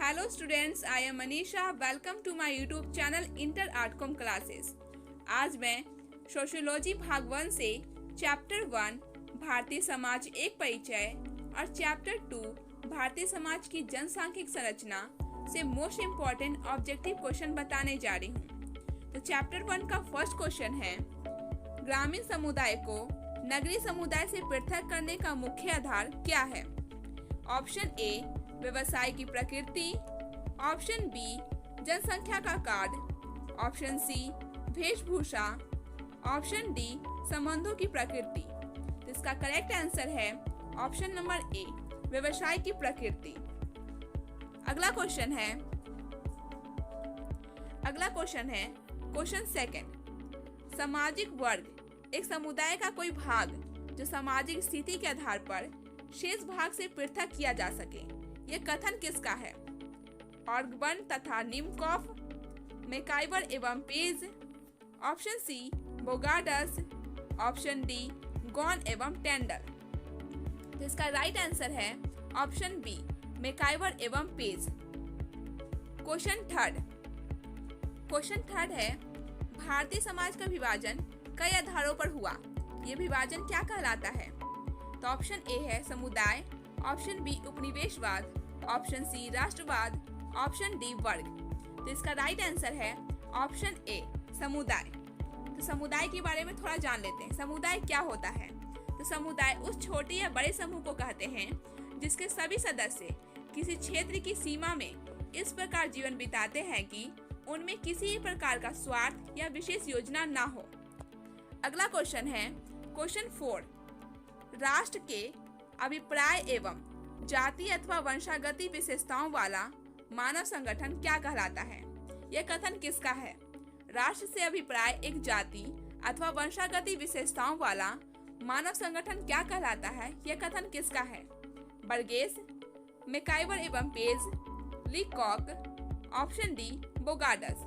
Hello students, I am Manisha. Welcome to my YouTube channel Inter Artcom Classes. आज मैं sociology भाग 1 से chapter 1 Bharatiya Samaj एक परिचय और चैप्टर 2 भारतीय समाज की जनसांख्यिक संरचना से मोस्ट इम्पॉर्टेंट ऑब्जेक्टिव क्वेश्चन बताने जा रही हूँ। तो चैप्टर 1 का फर्स्ट क्वेश्चन है, ग्रामीण समुदाय को नगरीय समुदाय से पृथक करने का मुख्य आधार क्या है? ऑप्शन ए व्यवसाय की प्रकृति, ऑप्शन बी जनसंख्या का कार्य, ऑप्शन सी वेशभूषा, ऑप्शन डी संबंधों की प्रकृति। तो इसका करेक्ट आंसर है ऑप्शन नंबर ए व्यवसाय की प्रकृति। अगला क्वेश्चन है क्वेश्चन सेकंड, सामाजिक वर्ग एक समुदाय का कोई भाग जो सामाजिक स्थिति के आधार पर शेष भाग से पृथक किया जा सके। यह कथन किसका है? ऑर्गबर्न तथा निमकॉफ, मैकाइवर एवं Page, option C Bogardus, option D गॉन एवं टेंडर। तो इसका राइट आंसर है ऑप्शन बी मैकाइवर एवं पेज। क्वेश्चन थर्ड है, भारतीय समाज का विभाजन कई आधारों पर हुआ। यह विभाजन क्या कहलाता है? तो ऑप्शन ए है समुदाय, ऑप्शन बी उपनिवेशवाद, ऑप्शन सी राष्ट्रवाद, ऑप्शन डी वर्ग। तो इसका राइट आंसर है ऑप्शन ए समुदाय। तो समुदाय के बारे में थोड़ा जान लेते हैं। समुदाय क्या होता है? तो समुदाय उस छोटे या बड़े समूह को कहते हैं जिसके सभी सदस्य किसी क्षेत्र की सीमा में इस प्रकार जीवन बिताते हैं कि उनमें किसी प्रकार का स्वार्थ या विशेष योजना ना हो। अगला क्वेश्चन है क्वेश्चन 4, राष्ट्र के अभिप्राय एवं जाति अथवा वंशागति विशेषताओं वाला मानव संगठन क्या कहलाता है? यह कथन किसका है? राष्ट्र से अभिप्राय एक जाति अथवा वंशागति विशेषताओं वाला मानव संगठन क्या कहलाता है? यह कथन किसका है? बर्गेस, मैकाइवर एवं पेज, लीकॉक, ऑप्शन डी बोगार्डस।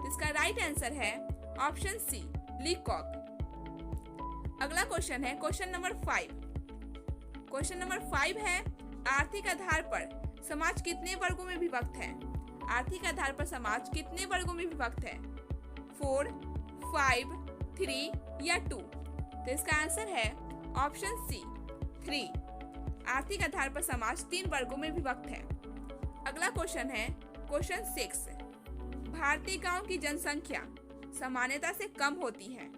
इसका राइट आंसर है ऑप्शन सी लीकॉक। अगला क्वेश्चन है क्वेश्चन नंबर 5 है, आर्थिक आधार पर समाज कितने वर्गों में विभक्त है? आर्थिक आधार पर समाज कितने वर्गों में विभक्त है? 4, 5, 3 या 2? तो इसका आंसर है ऑप्शन सी 3। आर्थिक आधार पर समाज 3 वर्गों में विभक्त है। अगला क्वेश्चन है क्वेश्चन 6, भारतीय गांव की जनसंख्या सामान्यता से कम होती है।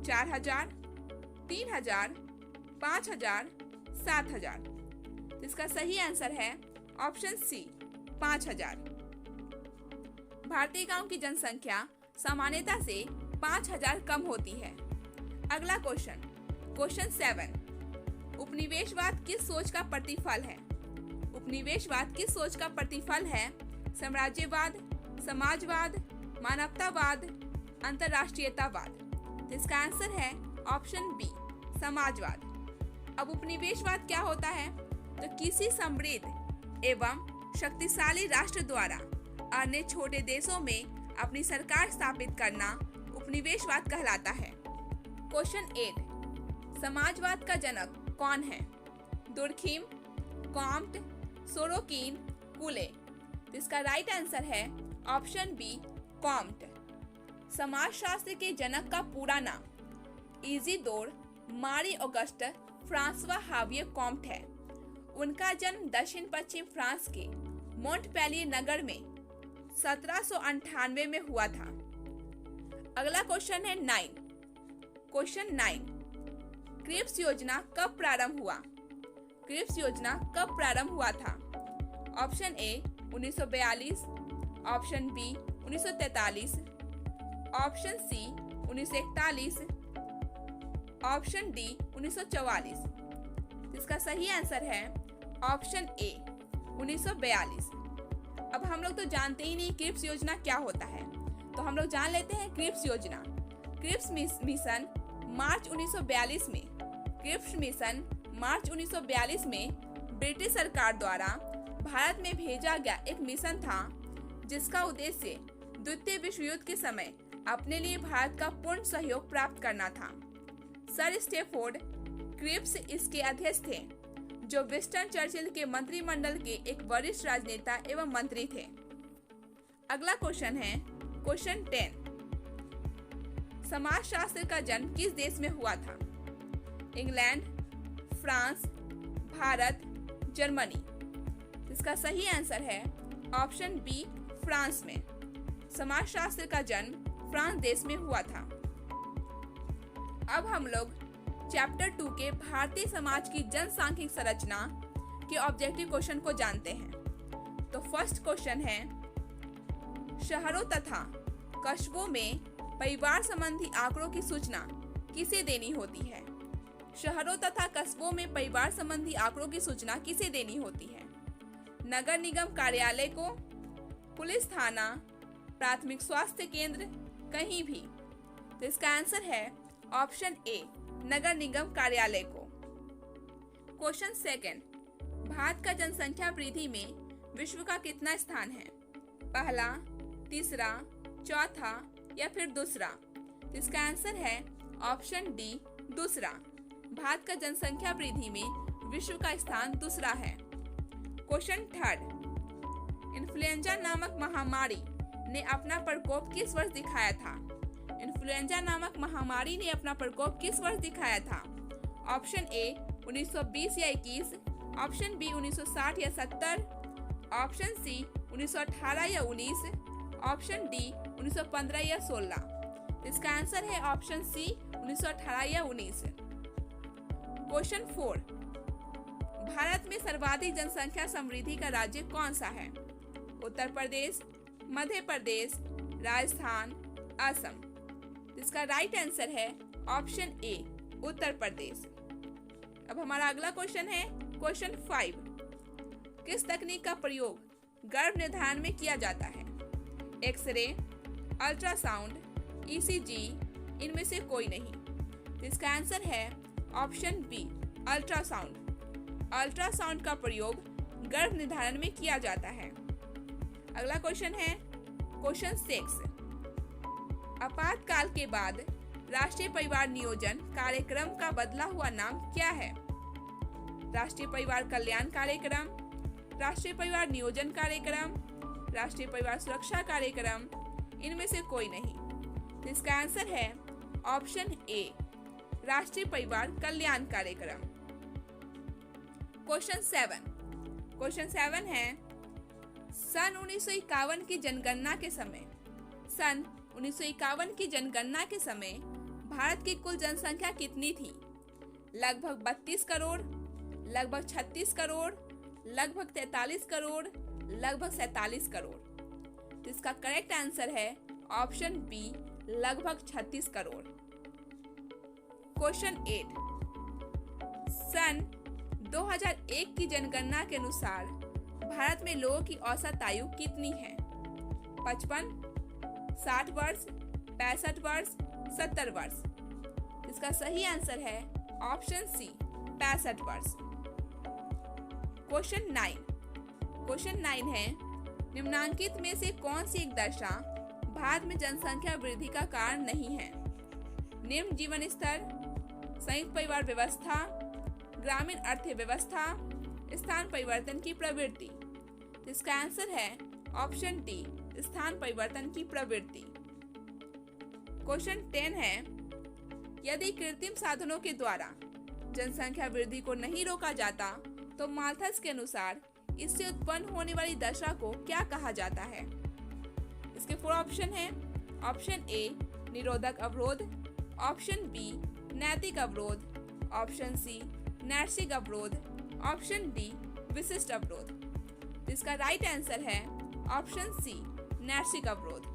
4000, 3000, 5000, 7000। इसका सही आंसर है ऑप्शन सी 5000। भारतीय गांव की जनसंख्या सामान्यता से 5000 कम होती है। अगला क्वेश्चन 7, उपनिवेशवाद किस सोच का प्रतिफल है? उपनिवेशवाद किस सोच का प्रतिफल है? साम्राज्यवाद, समाजवाद, मानवतावाद, अंतरराष्ट्रीयतावाद। इसका आंसर है ऑप्शन बी समाजवाद। अब उपनिवेशवाद क्या होता है? तो किसी समृद्ध एवं शक्तिशाली राष्ट्र द्वारा अन्य छोटे देशों में अपनी सरकार स्थापित करना उपनिवेशवाद कहलाता है। क्वेश्चन 8, समाजवाद का जनक कौन है? दुर्खिम, कॉम्ट, सोरोकिन, कुले। तो इसका राइट आंसर है ऑप्शन बी कॉम्ट। समाजशास्त्र के जनक का पूरा नाम इज़िदोर मारी ऑगस्ट फ्रांसवा हाविये कॉम्ट है। उनका जन्म दक्षिण पश्चिम फ्रांस के मोंटपेलियर नगर में 1798 में हुआ था। अगला क्वेश्चन है 9, क्रिप्स योजना कब प्रारंभ हुआ? क्रिप्स योजना कब प्रारंभ हुआ था? Option A 1942, option B 1943, option C 1941, option D 1944। इसका सही आंसर है ऑप्शन ए 1942। अब हम लोग तो जानते ही नहीं क्रिप्स योजना क्या होता है, तो हम लोग जान लेते हैं क्रिप्स योजना। क्रिप्स मिशन मार्च 1942 में ब्रिटिश सरकार द्वारा भारत में भेजा गया एक मिशन था, जिसका उद्देश्य द्वितीय विश्व युद्ध के समय अपने लिए भारत का पूर्ण सहयोग प्राप्त करना था। सर स्टेफोर्ड क्रिप्स इसके अध्यक्ष थे, जो विंस्टन चर्चिल के मंत्रिमंडल के एक वरिष्ठ राजनेता एवं मंत्री थे। अगला क्वेश्चन है क्वेश्चन 10। समाजशास्त्र का जन्म किस देश में हुआ था? England, France, Bharat, Germany. इसका सही आंसर है ऑप्शन बी, फ्रांस में। समाजशास्त्र का जन्म फ्रांस देश में हुआ था। अब हम लोग चैप्टर 2 के भारतीय समाज की जनसांख्यिक संरचना के ऑब्जेक्टिव क्वेश्चन को जानते हैं। तो फर्स्ट क्वेश्चन है, शहरों तथा कस्बों में परिवार संबंधी आंकड़ों की सूचना किसे देनी होती है? शहरों तथा कस्बों में परिवार संबंधी आंकड़ों की सूचना किसे देनी होती है? नगर निगम कार्यालय को, पुलिस थाना, प्राथमिक स्वास्थ्य केंद्र, कहीं भी। तो इसका आंसर है ऑप्शन ए, नगर निगम कार्यालय को। क्वेश्चन 2, भारत का जनसंख्या वृद्धि में विश्व का कितना स्थान है? पहला, तीसरा, चौथा या फिर दूसरा? तो इसका आंसर है ऑप्शन डी, दूसरा। भारत का जनसंख्या वृद्धि में विश्व का स्थान दूसरा है। क्वेश्चन 3, इन्फ्लुएंजा नामक महामारी ने अपना प्रकोप किस वर्ष दिखाया था? इन्फ्लुएंजा नामक महामारी ने अपना प्रकोप किस वर्ष दिखाया था? ऑप्शन ए 1920 या 21, ऑप्शन बी 1960 या 70, ऑप्शन सी 1918 या 19, ऑप्शन डी 1915 या 16। इसका आंसर है ऑप्शन सी 1918 या 19। क्वेश्चन 4, भारत में सर्वाधिक जनसंख्या समृद्धि का राज्य कौन सा है? उत्तर प्रदेश, मध्य प्रदेश, राजस्थान, असम। इसका राइट आंसर है ऑप्शन ए, उत्तर प्रदेश। अब हमारा अगला क्वेश्चन है क्वेश्चन 5। किस तकनीक का प्रयोग गर्भ निर्धारण में किया जाता है? एक्सरे, अल्ट्रासाउंड, ईसीजी, इनमें से कोई नहीं। इसका आंसर है ऑप्शन बी, अल्ट्रासाउंड। अल्ट्रासाउंड का प्रयोग गर्भ निर्धारण में किया जाता है। अगला क्वेश्चन है क्वेश्चन 6। आपातकाल के बाद राष्ट्रीय परिवार नियोजन कार्यक्रम का बदला हुआ नाम क्या है? राष्ट्रीय परिवार कल्याण कार्यक्रम, राष्ट्रीय परिवार नियोजन कार्यक्रम, राष्ट्रीय परिवार सुरक्षा कार्यक्रम, इनमें से कोई नहीं। इसका आंसर है ऑप्शन ए, राष्ट्रीय परिवार कल्याण कार्यक्रम। क्वेश्चन 7। क्वेश्चन 7 है, सन 1951 की जनगणना के समय भारत की कुल जनसंख्या कितनी थी? लगभग 32 करोड़, लगभग 36 करोड़, लगभग 43 करोड़, लगभग 47 करोड़। इसका करेक्ट आंसर है ऑप्शन बी, लगभग 36 करोड़। क्वेश्चन 8। सन 2001 की जनगणना के अनुसार भारत में लोगों की औसत आयु कितनी है? 55, 60 वर्ष, 65 वर्ष, 70 वर्ष। इसका सही आंसर है ऑप्शन सी, 65 वर्ष। क्वेश्चन 9। क्वेश्चन 9 है, निम्नांकित में से कौन सी एक दशा भारत में जनसंख्या वृद्धि का कारण नहीं है? निम्न जीवन स्तर, संयुक्त परिवार व्यवस्था, ग्रामीण अर्थव्यवस्था, स्थान परिवर्तन की प्रवृत्ति। इसका आंसर है ऑप्शन डी, स्थान परिवर्तन की प्रवृत्ति। क्वेश्चन 10 है, यदि कृत्रिम साधनों के द्वारा जनसंख्या वृद्धि को नहीं रोका जाता तो माल्थस के अनुसार इससे उत्पन्न होने वाली दशा को क्या कहा जाता है? इसके 4 ऑप्शन हैं। ऑप्शन ए, निरोधक अवरोध, ऑप्शन बी, नैतिक अवरोध, ऑप्शन सी, नैतिक अवरोध, ऑप्शन डी, विशिष्ट अवरोध। इसका राइट आंसर है ऑप्शन सी, नैतिक अवरोध।